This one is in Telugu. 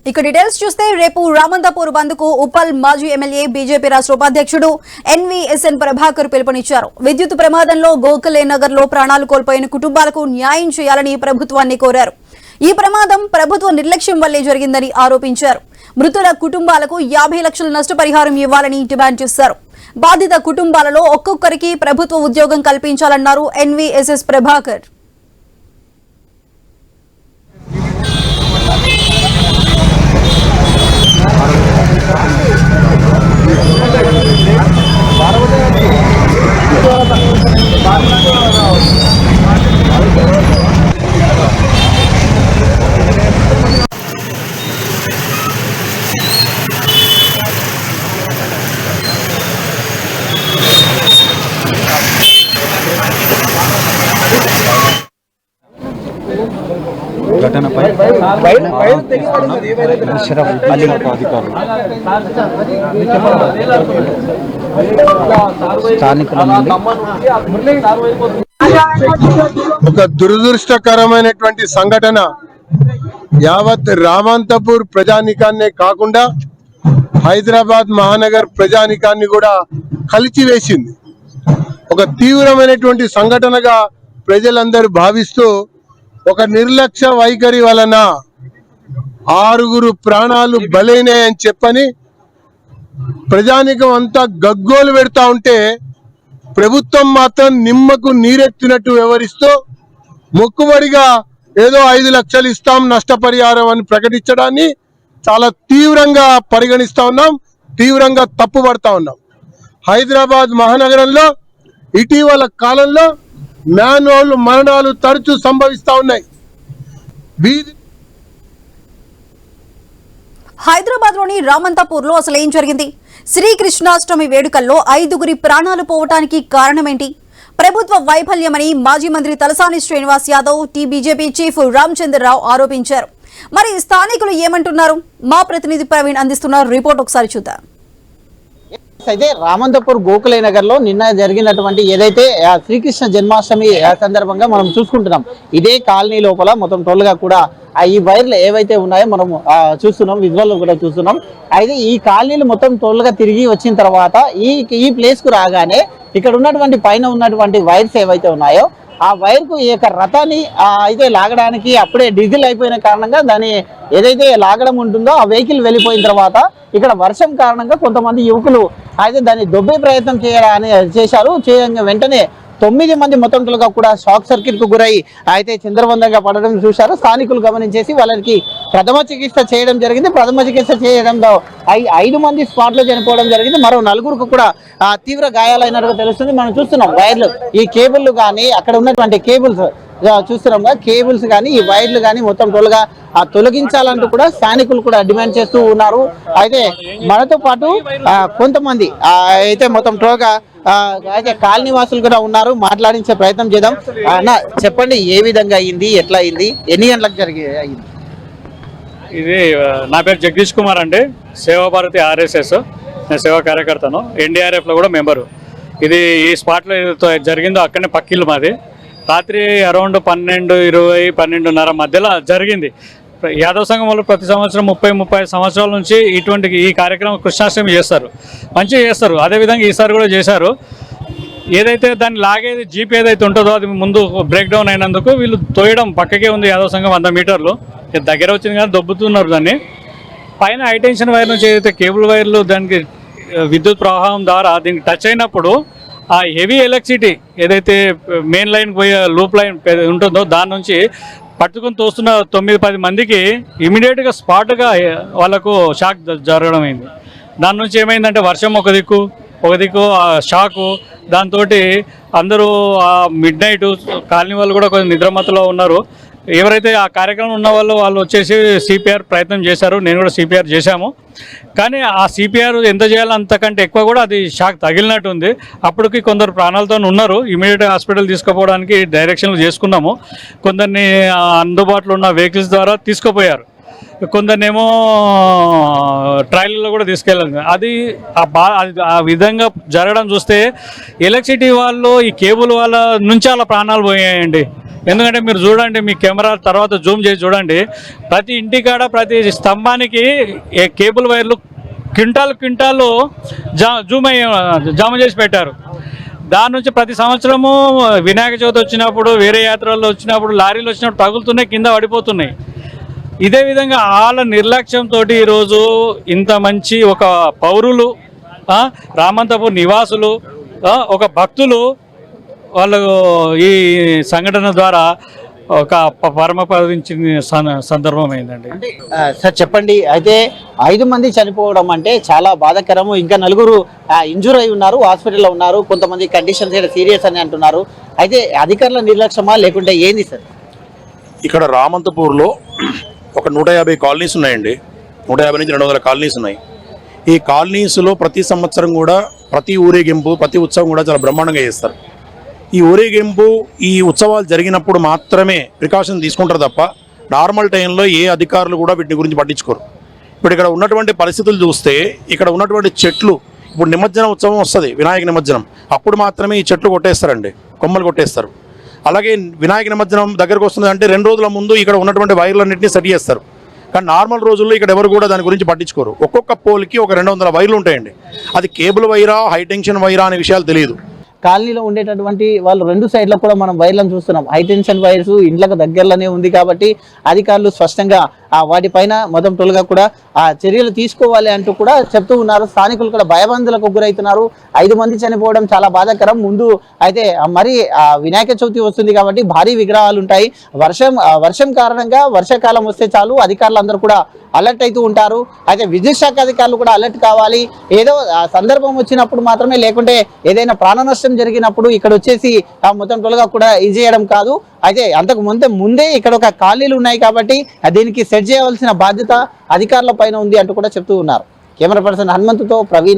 ఇక డీటెయిల్స్ చూస్తే రేపు రామంతపూర్ బంద్కు ఉప్పల్ మాజీ ఎమ్మెల్యే బీజేపీ రాష్ట్ర ఉపాధ్యక్షుడు ఎన్వీఎస్ఎన్ ప్రభాకర్ పిలుపునిచ్చారు. విద్యుత్ ప్రమాదంలో గోఖలే నగర్ లో ప్రాణాలు కోల్పోయిన కుటుంబాలకు న్యాయం చేయాలని ప్రభుత్వాన్ని కోరారు. ఈ ప్రమాదం ప్రభుత్వ నిర్లక్ష్యం వల్లే జరిగిందని ఆరోపించారు. మృతుల కుటుంబాలకు 50 లక్షల నష్టపరిహారం ఇవ్వాలని డిమాండ్ చేశారు. బాధిత కుటుంబాలలో ఒక్కొక్కరికి ప్రభుత్వ ఉద్యోగం కల్పించాలన్నారు ఎన్వీఎస్ఎస్ ప్రభాకర్. ఘటనపై ఒక దురదృష్టకరమైనటువంటి సంఘటన యావత్ రామంతపూర్ ప్రజానికాన్నే కాకుండా హైదరాబాద్ మహానగర్ ప్రజానికాన్ని కూడా కలిచివేసింది. ఒక తీవ్రమైనటువంటి సంఘటనగా ప్రజలందరూ భావిస్తూ ఒక నిర్లక్ష్య వైఖరి వలన 6 ప్రాణాలు బలైనాయని చెప్పని ప్రజానికం అంతా గగ్గోలు పెడతా ఉంటే ప్రభుత్వం మాత్రం నిమ్మకు నీరెత్తినట్టు వ్యవహరిస్తూ మొక్కుబడిగా ఏదో 5 లక్షలు ఇస్తాం నష్టపరిహారం అని ప్రకటించడాన్ని చాలా తీవ్రంగా పరిగణిస్తా ఉన్నాం, తీవ్రంగా తప్పుపడతా ఉన్నాం. హైదరాబాద్ మహానగరంలో ఇటీవల కాలంలో మ్యాన్హోల్ మరణాలు తరచూ సంభవిస్తా ఉన్నాయి. హైదరాబాద్ లోని రామంతపూర్ లో అసలు ఏం జరిగింది? శ్రీకృష్ణాష్టమి వేడుకల్లో 5 ప్రాణాలు పోవటానికి కారణమేంటి? ప్రభుత్వ వైఫల్యమని మాజీ మంత్రి తలసాని శ్రీనివాస్ యాదవ్ బీజేపీ చీఫ్ రామచంద్రరావు ఆరోపించారు. మరి స్థానికులు ఏమంటున్నారు? మా ప్రతినిధి ప్రవీణ్ అందిస్తున్న రిపోర్ట్ ఒకసారి చూద్దాం. అయితే రామంతపూర్ గోఖలే నగర్ లో నిన్న జరిగినటువంటి ఏదైతే శ్రీకృష్ణ జన్మాష్టమి సందర్భంగా మనం చూసుకుంటున్నాం. ఇదే కాలనీ లోపల మొత్తం టోల్గా కూడా ఈ వైర్లు ఏవైతే ఉన్నాయో మనం చూస్తున్నాం, విజువల్ కూడా చూస్తున్నాం. అయితే ఈ కాలనీలు మొత్తం టోల్గా తిరిగి వచ్చిన తర్వాత ఈ ప్లేస్ కు రాగానే ఇక్కడ ఉన్నటువంటి పైన ఉన్నటువంటి వైర్స్ ఏవైతే ఉన్నాయో ఆ వైర్ కు ఈ యొక్క రథాన్ని అయితే లాగడానికి అప్పుడే డీజిల్ అయిపోయిన కారణంగా దాన్ని ఏదైతే లాగడం ఉంటుందో ఆ వెహికల్ వెళ్ళిపోయిన తర్వాత ఇక్కడ వర్షం కారణంగా కొంతమంది యువకులు అయితే దాన్ని దొబ్బే ప్రయత్నం చేశారు. వెంటనే 9 మంది మొత్తంగా కూడా షాక్ సర్క్యూట్ కు గురై అయితే చిందరవందరగా పడడం చూశారు. స్థానికులు గమనించేసి వాళ్ళకి ప్రథమ చికిత్స చేయడం జరిగింది. ప్రథమ చికిత్స చేయడంలో 5 మంది స్పాట్ లో చనిపోవడం జరిగింది. మరో 4 కూడా తీవ్ర గాయాలైనట్టుగా తెలుస్తుంది. మనం చూస్తున్నాం వైర్లు, ఈ కేబుల్ కానీ అక్కడ ఉన్నటువంటి కేబుల్స్ చూస్తున్నాం, కేబుల్స్ కానీ ఈ వైర్లు కానీ మొత్తం టోల్గా తొలగించాలంటూ కూడా స్థానికులు కూడా డిమాండ్ చేస్తూ ఉన్నారు. అయితే మనతో పాటు కొంతమంది అయితే మొత్తం టోల్గా అయితే కాలనీ వాసులు కూడా ఉన్నారు, మాట్లాడించే ప్రయత్నం చేద్దాం. అన్న చెప్పండి, ఏ విధంగా అయింది, ఎట్లా అయింది, ఎన్ని గంటలకు అయింది? ఇది నా పేరు జగదీష్ కుమార్ అండి, సేవాభారతి RSS నేను సేవా కార్యకర్తను, NDRF లో కూడా మెంబరు. ఇది ఈ స్పాట్లో జరిగిందో అక్కడనే పక్కిల్లు మాది. రాత్రి అరౌండ్ 12:20, 12:30 మధ్యలో జరిగింది. యాదవ్ సంఘం వాళ్ళు ప్రతి సంవత్సరం 30-35 సంవత్సరాల నుంచి ఈ కార్యక్రమం కృష్ణాష్టమి చేస్తారు, మంచిగా చేస్తారు. అదేవిధంగా ఈసారి కూడా చేశారు. ఏదైతే దాన్ని లాగేది జీప్ ఏదైతే ఉంటుందో అది ముందు బ్రేక్ డౌన్ అయినందుకు వీళ్ళు తోయడం పక్కకే ఉంది. యాదవ్ సంఘం 100 మీటర్లు దగ్గర వచ్చింది కానీ దొబ్బుతున్నారు దాన్ని. పైన హైటెన్షన్ వైర్ నుంచి ఏదైతే కేబుల్ వైర్లు దానికి విద్యుత్ ప్రవాహం ద్వారా దీనికి టచ్ అయినప్పుడు ఆ హెవీ ఎలక్ట్రిసిటీ ఏదైతే మెయిన్ లైన్ పోయే లూప్ లైన్ ఉంటుందో దాని నుంచి పట్టుకుని తోస్తున్న 9-10 మందికి ఇమీడియట్గా స్పాట్గా వాళ్ళకు షాక్ జరగడం అయింది. దాని నుంచి ఏమైందంటే వర్షం ఒక దిక్కు షాకు, దాంతో అందరూ మిడ్ నైట్ కాలనీ వాళ్ళు కూడా కొంచెం నిద్రమత్తులో ఉన్నారు. ఎవరైతే ఆ కార్యక్రమం ఉన్న వాళ్ళు వచ్చేసి CPR ప్రయత్నం చేశారు, నేను కూడా CPR చేశాము. కానీ ఆ CPR ఎంత చేయాలో అంతకంటే ఎక్కువ కూడా అది షాక్ తగిలినట్టు ఉంది. అప్పటికి కొందరు ప్రాణాలతో ఉన్నారు, ఇమీడియట్గా హాస్పిటల్ తీసుకుపోవడానికి డైరెక్షన్లు చేసుకున్నాము. కొందరిని అందుబాటులో ఉన్న వెహికల్స్ ద్వారా తీసుకుపోయారు, కొందరినేమో ట్రైల్లో కూడా తీసుకెళ్ళాలి. అది ఆ విధంగా జరగడం చూస్తే ఎలక్ట్రిసిటీ వాళ్ళు ఈ కేబుల్ వాళ్ళ నుంచి అలా ప్రాణాలు పోయాయండి. ఎందుకంటే మీరు చూడండి, మీ కెమెరా తర్వాత జూమ్ చేసి చూడండి, ప్రతి ఇంటికాడ ప్రతి స్తంభానికి కేబుల్ వైర్లు క్వింటాలు జామ చేసి పెట్టారు. దాని నుంచి ప్రతి సంవత్సరము వినాయక చవితి వచ్చినప్పుడు, వేరే యాత్రల్లో వచ్చినప్పుడు, లారీలు వచ్చినప్పుడు తగులుతున్నాయి, కింద పడిపోతున్నాయి. ఇదే విధంగా వాళ్ళ నిర్లక్ష్యంతో ఈరోజు ఇంత మంచి ఒక పౌరులు, రామంతపూర్ నివాసులు, ఒక భక్తులు వాళ్ళు ఈ సంఘటన ద్వారా ఒక పరమపదించిన సందర్భం అయిందండి. సార్ చెప్పండి, అయితే 5 మంది చనిపోవడం అంటే చాలా బాధాకరము. ఇంకా 4 ఇంజూర్ అయి ఉన్నారు, హాస్పిటల్లో ఉన్నారు. కొంతమంది కండిషన్స్ సీరియస్ అని అంటున్నారు. అయితే అధికారుల నిర్లక్ష్యమా లేకుంటే ఏంది సార్? ఇక్కడ రామంతపూర్లో ఒక 150 కాలనీస్ ఉన్నాయండి. 150 నుంచి 200 కాలనీస్ ఉన్నాయి. ఈ కాలనీస్లో ప్రతి సంవత్సరం కూడా ప్రతి ఊరేగింపు, ప్రతి ఉత్సవం కూడా చాలా బ్రహ్మాండంగా చేస్తారు. ఈ ఊరేగింపు, ఈ ఉత్సవాలు జరిగినప్పుడు మాత్రమే ప్రికాషన్ తీసుకుంటారు తప్ప నార్మల్ టైంలో ఏ అధికారులు కూడా వీటి గురించి పట్టించుకోరు. ఇప్పుడు ఇక్కడ ఉన్నటువంటి పరిస్థితులు చూస్తే, ఇక్కడ ఉన్నటువంటి చెట్లు, ఇప్పుడు నిమజ్జనం ఉత్సవం వస్తుంది, వినాయక నిమజ్జనం, అప్పుడు మాత్రమే ఈ చెట్లు కొట్టేస్తారండి, కొమ్మలు కొట్టేస్తారు. అలాగే వినాయక నిమజ్జనం దగ్గరకు వస్తుంది అంటే 2 రోజుల ముందు ఇక్కడ ఉన్నటువంటి వైర్లన్నింటినీ సెట్ చేస్తారు. కానీ నార్మల్ రోజుల్లో ఇక్కడ ఎవరు కూడా దాని గురించి పట్టించుకోరు. ఒక్కొక్క పోల్కి ఒక 200 వైర్లు ఉంటాయండి. అది cable Wyra, high tension Wyra అనే విషయాలు తెలియదు. కాలనీలో ఉండేటటువంటి వాళ్ళు 2 సైడ్లో కూడా మనం వైర్లను చూస్తున్నాం. హై టెన్షన్ వైర్స్ ఇండ్లకు దగ్గరలోనే ఉంది కాబట్టి అధికారులు స్పష్టంగా వాటిపైన మొత్తం టోల్గా కూడా చర్యలు తీసుకోవాలి అంటూ కూడా చెప్తూ ఉన్నారు. స్థానికులు కూడా భయబందులకు గురవుతున్నారు. 5 మంది చనిపోవడం చాలా బాధాకరం. ముందు అయితే మరి వినాయక చవితి వస్తుంది కాబట్టి భారీ విగ్రహాలు ఉంటాయి. వర్షం కారణంగా వర్షాకాలం వస్తే చాలు అధికారులు కూడా అలర్ట్ అవుతూ ఉంటారు. అయితే విద్యుత్ శాఖ అధికారులు కూడా అలర్ట్ కావాలి. ఏదో సందర్భం వచ్చినప్పుడు మాత్రమే, లేకుంటే ఏదైనా ప్రాణ నష్టం జరిగినప్పుడు ఇక్కడ వచ్చేసి మొత్తం టోల్గా కూడా ఇది చేయడం కాదు. అయితే అంతకు ముందే ఇక్కడ ఒక ఖాళీలు ఉన్నాయి కాబట్టి దీనికి సెట్ చేయవలసిన బాధ్యత అధికారుల పైన ఉంది అంటూ కూడా చెప్తూ ఉన్నారు. కెమెరా పర్సన్ హనుమంతుతో ప్రవీణ్.